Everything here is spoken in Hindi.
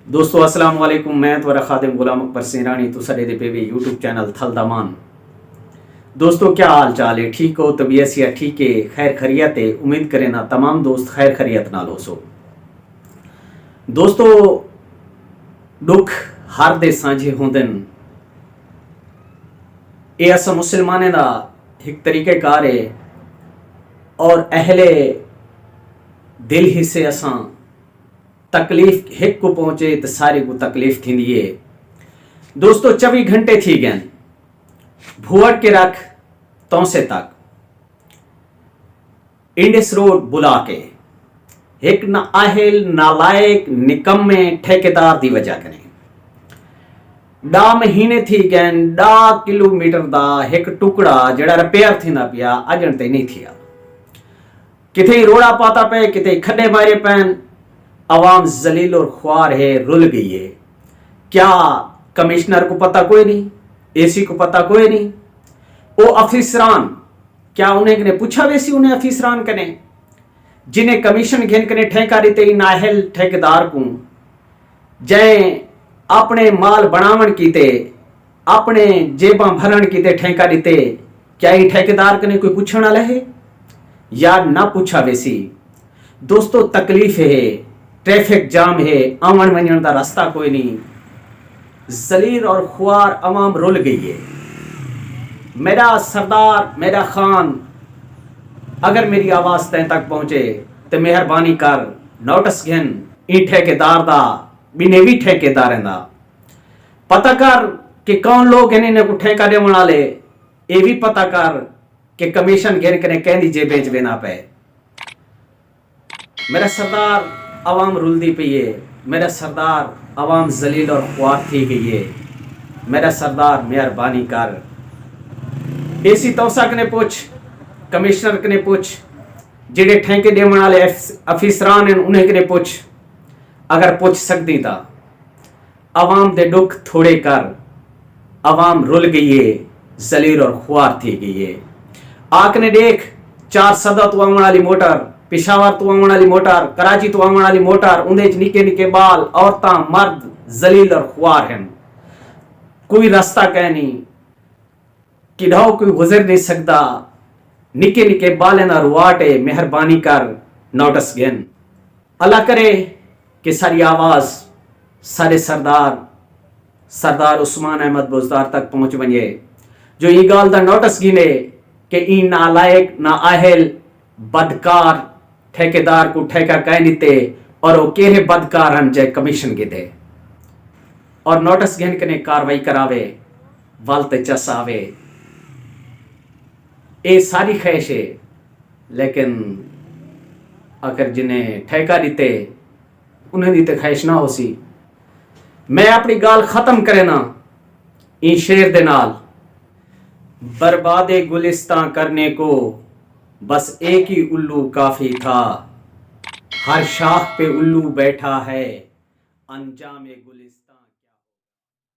दोस्तों अस्सलाम वालेकुम। मैं तुम्हारा खादिम गुलाम अकबर सेनानी तो सडे दे पे यूट्यूब चैनल थल दमान। दोस्तों क्या हाल चाल है? ठीक हो? तबीयत या ठीक है? खैर खैरियत है? उम्मीद करें ना तमाम दोस्त खैर खैरियत नाल हो सो। दोस्तों दुख हर दे सांझे होंदे न। ये असा मुसलमाने दा एक तरीक़ेकार है और अहले दिल ही से असा तकलीफ हिक को पहुंचे तो सारी को तकलीफ थी है। दोस्तों 24 घंटे थी गए भुवट के रख तौसे तक इंडिस रोड बुला के एक नाअहल नालायक निकम्मे ठेकेदार की वजह कने डा महीने थी गए 10 किलोमीटर का एक टुकड़ा जड़ा रिपेयर थींदा पिया अजन ते नहीं थिया। किथे रोड़ा पाता पे किथे खड्डे मारे पैन। आवाम जलील और ख्वार है, रुल गई है। क्या कमिश्नर को पता कोई नहीं, एसी को पता कोई नहीं। वो अफिसरान क्या उन्हें ने पूछा वैसी उन्हें अफिसरान कने जिन्हें कमीशन घेन कने ठेका देते नाहल ठेकेदार को जै अपने माल बनावन कीते अपने जेबा भरण कीते ठेका देते। क्या ही ठेकेदार कने कोई पूछण वाला है या ना पूछा वैसी। दोस्तों तकलीफ है, ट्रैफिक जाम है, आवन वजन का रास्ता कोई नहीं। जलील और ख्वार अवाम रुल गई है। मेरा सरदार मेरा खान अगर मेरी आवाज तय तक पहुंचे तो मेहरबानी कर नोटिस घेन ई ठेकेदार दा बिने भी ठेकेदार दा पता कर कि कौन लोग इन्हें को ठेका देने वाले। ये भी पता कर कि कमीशन घेन कने कहनी जेबे च ना पे। मेरा सरदार अवाम रुलदी पई है। मेरा सरदार अवाम जलील और ख्वार थी गई है। मेरा सरदार मेहरबानी कर एसी तौसा कने पूछ, कमिश्नर कने पूछ, जेडे ठेके देने वाले अफिसरान हैं उन्हें कने पूछ। अगर पूछ सकती था अवाम दे दुख थोड़े कर। अवाम रुल गई है, जलील और ख्वार थी गई है। आकने देख 4 सदा तो आवन वाली मोटर, पिशावर तो आवन वाली मोटर, कराची तो आवन वाली मोटर, उन्हें निके निके बाल औरतां मर्द जलील और ख्वार हैं। कोई रास्ता कह नहीं किधाओ कोई गुजर नहीं सकता। निके निके बाले ना रुआटे मेहरबानी कर नोटिस गेन। अल्लाह करे कि सारी आवाज सारे सरदार उस्मान अहमद बुजदार तक पहुंच वने जो ये गाल दा नोटिस गिने कि ई नालायक नाअहल बदकार ठेकेदार को ठेका कह नीते और वो केरे बदकार हन जय कमीशन गिदे और नोटिस घेन कने कार्रवाई करावे वालते चसावे। ये सारी ख्वाहिश है लेकिन अगर जिन्हें ठेका दीते उन्हें दीते ख्वाहिश ना हो सी। मैं अपनी गाल खत्म करे ना इन शेर दे नाल बर्बादे गुलिस्तां करने को बस एक ही उल्लू काफी था। हर शाख पे उल्लू बैठा है अंजामे गुलिस्तां।